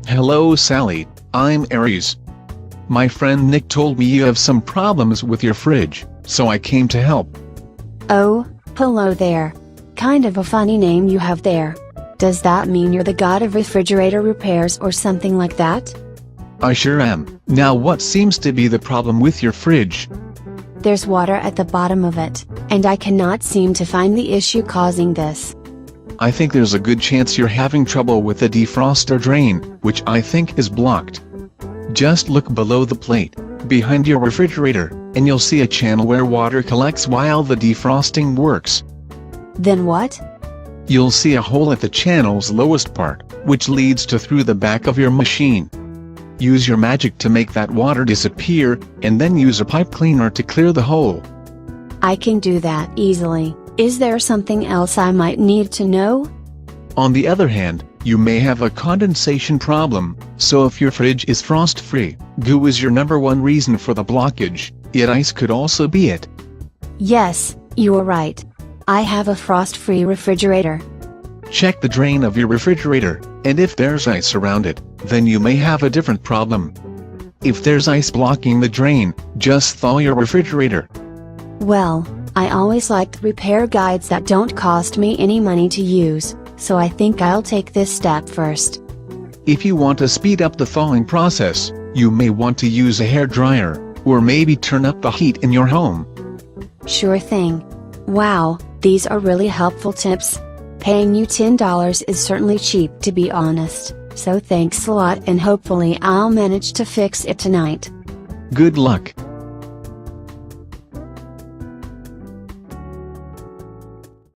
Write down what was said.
Hello Sally, I'm Aries. My friend Nick told me you have some problems with your fridge, so I came to help. Oh, hello there. Kind of a funny name you have there. Does that mean you're the god of refrigerator repairs or something like that? I sure am. Now what seems to be the problem with your fridge? There's water at the bottom of it, and I cannot seem to find the issue causing this. I think there's a good chance you're having trouble with the defroster drain, which I think is blocked. Just look below the plate, behind your refrigerator, and you'll see a channel where water collects while the defrosting works. Then what? You'll see a hole at the channel's lowest part, which leads to through the back of your machine. Use your magic to make that water disappear, and then use a pipe cleaner to clear the hole. I can do that easily. Is there something else I might need to know? On the other hand, you may have a condensation problem, so if your fridge is frost-free, goo is your #1 reason for the blockage, yet ice could also be it. Yes, you are right. I have a frost-free refrigerator. Check the drain of your refrigerator, and if there's ice around it, then you may have a different problem. If there's ice blocking the drain, just thaw your refrigerator. Well, I always liked repair guides that don't cost me any money to use, so I think I'll take this step first. If you want to speed up the thawing process, you may want to use a hair dryer, or maybe turn up the heat in your home. Sure thing. Wow, these are really helpful tips. Paying you $10 is certainly cheap to be honest, so thanks a lot and hopefully I'll manage to fix it tonight. Good luck.